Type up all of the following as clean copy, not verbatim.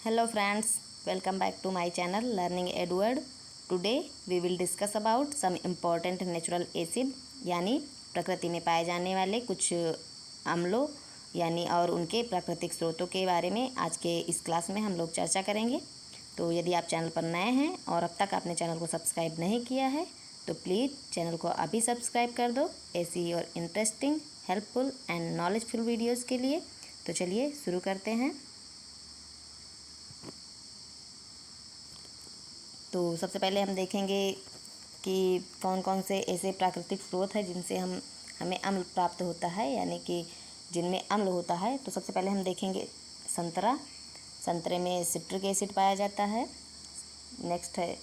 Hello friends, welcome back to my channel Learning Edward. Today we will discuss about some important natural acid यानी प्रकृति में पाए जाने वाले कुछ अम्लों यानी और उनके प्राकृतिक स्रोतों के बारे में आज के इस क्लास में हम लोग चर्चा करेंगे। तो यदि आप चैनल पर नए हैं और अब तक आपने चैनल को सब्सक्राइब नहीं किया है तो प्लीज़ चैनल को अभी सब्सक्राइब कर दो ऐसी और interesting, helpful and knowledgeful videos के लिए। तो चलिए शुरू करते हैं। तो सबसे पहले हम देखेंगे कि कौन कौन से ऐसे प्राकृतिक स्रोत हैं जिनसे हमें अम्ल प्राप्त होता है यानी कि जिनमें अम्ल होता है। तो सबसे पहले हम देखेंगे संतरे में सिट्रिक एसिड पाया जाता है। नेक्स्ट है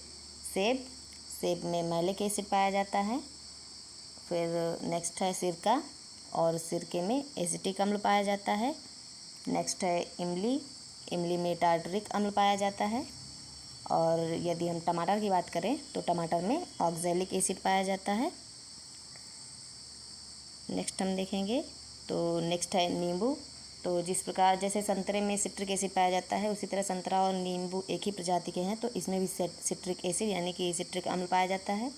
सेब में मैलिक एसिड पाया जाता है। फिर नेक्स्ट है सिरका और सिरके में एसिटिक अम्ल पाया जाता है। नेक्स्ट है इमली में टार्टरिक अम्ल पाया जाता है। और यदि हम टमाटर की बात करें तो टमाटर में ऑक्सैलिक एसिड पाया जाता है। नेक्स्ट हम देखेंगे तो नेक्स्ट है नींबू। तो जिस प्रकार जैसे संतरे में सिट्रिक एसिड पाया जाता है उसी तरह संतरा और नींबू एक ही प्रजाति के हैं तो इसमें भी सिट्रिक एसिड यानी कि सिट्रिक अम्ल पाया जाता है।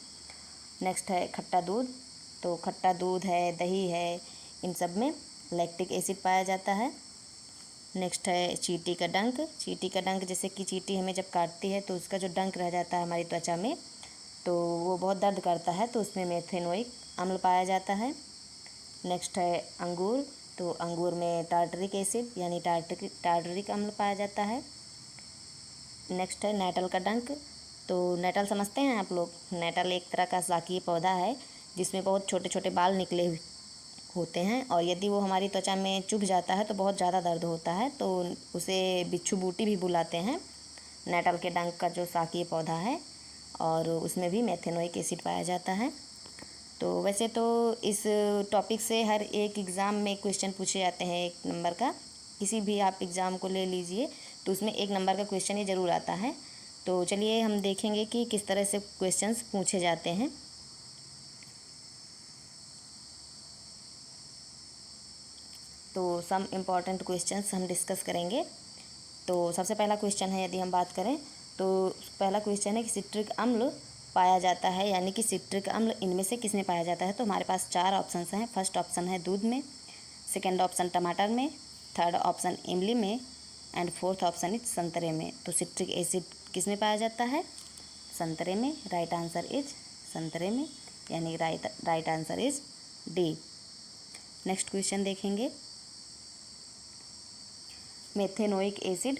नेक्स्ट है खट्टा दूध। तो खट्टा दूध है, दही है, इन सब में लैक्टिक एसिड पाया जाता है। नेक्स्ट है चींटी का डंक जैसे कि चींटी हमें जब काटती है तो उसका जो डंक रह जाता है हमारी त्वचा में तो वो बहुत दर्द करता है तो उसमें मेथेनोइक अम्ल पाया जाता है। नेक्स्ट है अंगूर। तो अंगूर में टार्टरिक एसिड यानी टार्टरिक अम्ल पाया जाता है। नेक्स्ट है नेटल का डंक। तो नेटल समझते हैं आप लोग? नेटल एक तरह का शाकीय पौधा है जिसमें बहुत छोटे छोटे बाल निकले होते हैं और यदि वो हमारी त्वचा में चुभ जाता है तो बहुत ज़्यादा दर्द होता है तो उसे बिच्छू बूटी भी बुलाते हैं। नेटल के डंक का जो शाकीय पौधा है और उसमें भी मेथेनोइक एसिड पाया जाता है। तो वैसे तो इस टॉपिक से हर एक एग्ज़ाम में क्वेश्चन पूछे जाते हैं 1 नंबर का। किसी भी आप एग्ज़ाम को ले लीजिए तो उसमें 1 नंबर का क्वेश्चन ही ज़रूर आता है। तो चलिए हम देखेंगे कि किस तरह से क्वेश्चंस पूछे जाते हैं। तो सम इम्पॉर्टेंट क्वेश्चंस हम डिस्कस करेंगे। तो सबसे पहला क्वेश्चन है, यदि हम बात करें तो पहला क्वेश्चन है कि सिट्रिक अम्ल पाया जाता है यानी कि सिट्रिक अम्ल इनमें से किस में पाया जाता है। तो हमारे पास 4 ऑप्शंस हैं। फर्स्ट ऑप्शन है दूध में, सेकंड ऑप्शन टमाटर में, थर्ड ऑप्शन इमली में एंड फोर्थ ऑप्शन इज संतरे में। तो सिट्रिक एसिड किस में पाया जाता है? संतरे में। राइट आंसर इज संतरे में यानी right answer is D. Next question देखेंगे। मेथेनोइक एसिड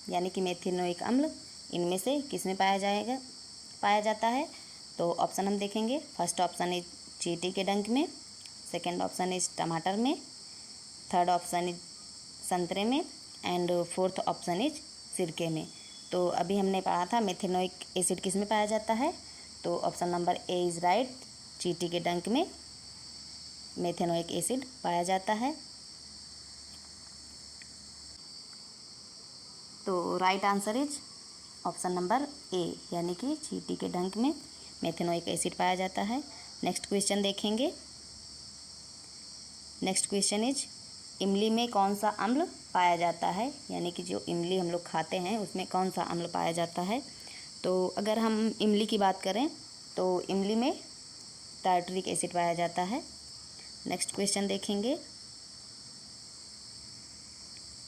यानी कि मेथेनोइक अम्ल इनमें से किस में पाया जाता है। तो ऑप्शन हम देखेंगे। फर्स्ट ऑप्शन इज चींटी के डंक में, सेकंड ऑप्शन इज टमाटर में, थर्ड ऑप्शन इज संतरे में एंड फोर्थ ऑप्शन इज सिरके में। तो अभी हमने पढ़ा था मेथेनोइक एसिड किस में पाया जाता है। तो option number A is right, चींटी के डंक में मेथेनोइक एसिड पाया जाता है। तो right answer is option number ए यानी कि चींटी के डंक में मेथेनोइक एसिड पाया जाता है। नेक्स्ट क्वेश्चन देखेंगे। नेक्स्ट क्वेश्चन इज इमली में कौन सा अम्ल पाया जाता है यानी कि जो इमली हम लोग खाते हैं उसमें कौन सा अम्ल पाया जाता है। तो अगर हम इमली की बात करें तो इमली में टार्टरिक एसिड पाया जाता है। नेक्स्ट क्वेश्चन देखेंगे।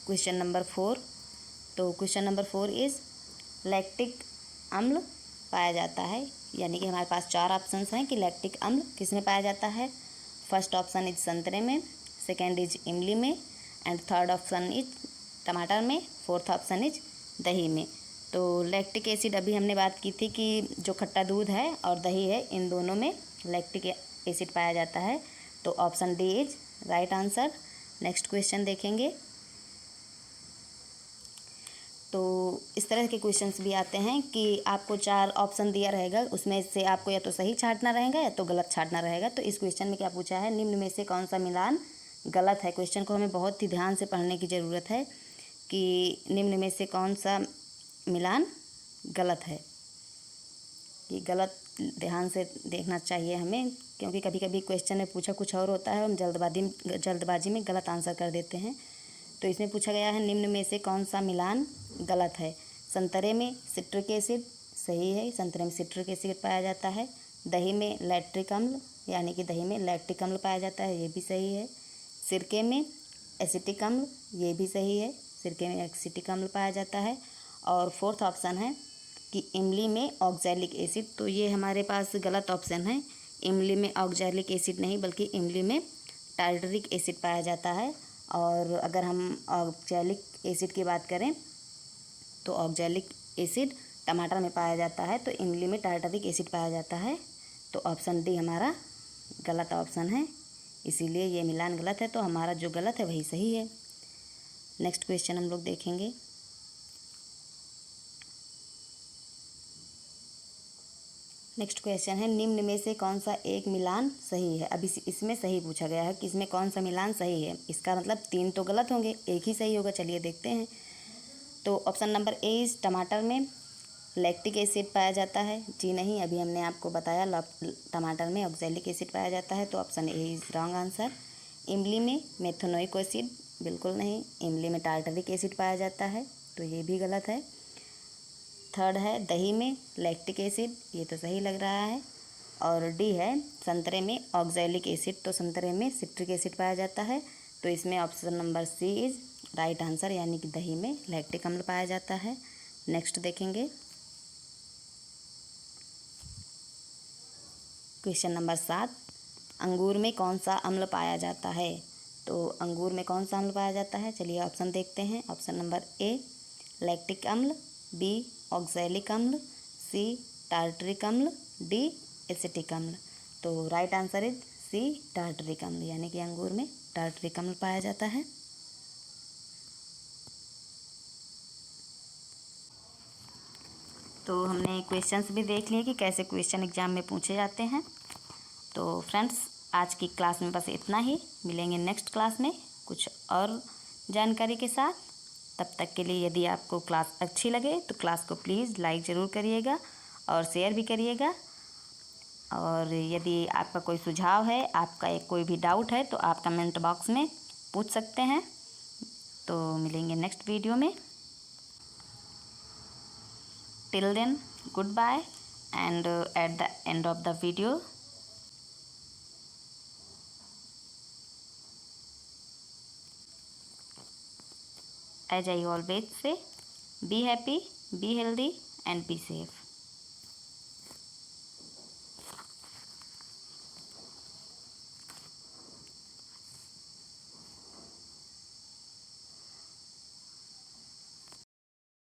Question number 4। तो क्वेश्चन नंबर 4 इज़ लैक्टिक अम्ल पाया जाता है यानी कि हमारे पास 4 ऑप्शंस हैं कि लैक्टिक अम्ल किस में पाया जाता है। फर्स्ट ऑप्शन इज संतरे में, सेकंड इज इमली में एंड थर्ड ऑप्शन इज टमाटर में, फोर्थ ऑप्शन इज दही में। तो लैक्टिक एसिड अभी हमने बात की थी कि जो खट्टा दूध है और दही है इन दोनों में लैक्टिक एसिड पाया जाता है। तो option D is right answer. Next question देखेंगे। तो इस तरह के क्वेश्चंस भी आते हैं कि आपको 4 ऑप्शन दिया रहेगा, उसमें से आपको या तो सही छांटना रहेगा या तो गलत छांटना रहेगा। तो इस क्वेश्चन में क्या पूछा है, निम्न में से कौन सा मिलान गलत है। क्वेश्चन को हमें बहुत ही ध्यान से पढ़ने की ज़रूरत है कि निम्न में से कौन सा मिलान गलत है। कि गलत ध्यान से देखना चाहिए हमें, क्योंकि कभी कभी क्वेश्चन में पूछा कुछ और होता है, हम जल्दबाजी में गलत आंसर कर देते हैं। तो इसमें पूछा गया है निम्न में से कौन सा मिलान गलत है। संतरे में सिट्रिक एसिड सही है, संतरे में सिट्रिक एसिड पाया जाता है। दही में लैक्टिक अम्ल यानी कि दही में लैक्टिक अम्ल पाया जाता है, ये भी सही है। सिरके में एसिटिक अम्ल, ये भी सही है, सिरके में एसिटिक अम्ल पाया जाता है। और फोर्थ ऑप्शन है कि इमली में ऑक्सैलिक एसिड, तो ये हमारे पास गलत ऑप्शन है। इमली में ऑक्सैलिक एसिड नहीं बल्कि इमली में टार्टरिक एसिड पाया जाता है। और अगर हम ऑक्सैलिक एसिड की बात करें तो ऑक्सैलिक एसिड टमाटर में पाया जाता है, तो इमली में टार्टरिक एसिड पाया जाता है। तो ऑप्शन डी हमारा गलत ऑप्शन है, इसीलिए ये मिलान गलत है। तो हमारा जो गलत है वही सही है। नेक्स्ट क्वेश्चन हम लोग देखेंगे। नेक्स्ट क्वेश्चन है निम्न में से कौन सा एक मिलान सही है। अभी इसमें सही पूछा गया है कि इसमें कौन सा मिलान सही है। इसका मतलब 3 तो गलत होंगे, एक ही सही होगा। चलिए देखते हैं। तो ऑप्शन नंबर ए इस टमाटर में लैक्टिक एसिड पाया जाता है। जी नहीं, अभी हमने आपको बताया टमाटर में ऑक्सैलिक एसिड पाया जाता है, तो option A is wrong answer. इमली में मेथनोइक एसिड, बिल्कुल नहीं, इमली में टार्टरिक एसिड पाया जाता है, तो ये भी गलत है। थर्ड है दही में लैक्टिक एसिड, ये तो सही लग रहा है। और डी है संतरे में ऑक्सैलिक एसिड, तो संतरे में सिट्रिक एसिड पाया जाता है, तो इसमें option number C is right answer, यानी कि दही में लैक्टिक अम्ल पाया जाता है। नेक्स्ट देखेंगे क्वेश्चन नंबर 7, अंगूर में कौन सा अम्ल पाया जाता है। तो अंगूर में कौन सा अम्ल पाया जाता है, चलिए ऑप्शन देखते हैं। ऑप्शन नंबर ए लैक्टिक अम्ल, बी ऑक्सैलिक अम्ल, सी टार्टरिक अम्ल, डी एसिटिक अम्ल। तो right answer is C tartaric अम्ल, यानी कि अंगूर में टार्टरिक अम्ल पाया जाता है। तो हमने क्वेश्चंस भी देख लिए कि कैसे क्वेश्चन एग्जाम में पूछे जाते हैं। तो फ्रेंड्स आज की क्लास में बस इतना ही, मिलेंगे नेक्स्ट क्लास में कुछ और जानकारी के साथ। तब तक के लिए यदि आपको क्लास अच्छी लगे तो क्लास को प्लीज़ लाइक ज़रूर करिएगा और शेयर भी करिएगा। और यदि आपका कोई सुझाव है, आपका एक कोई भी डाउट है, तो आप कमेंट बॉक्स में पूछ सकते हैं। तो मिलेंगे नेक्स्ट वीडियो में। Till then, goodbye, and at the end of the video, as I always say, be happy, be healthy, and be safe.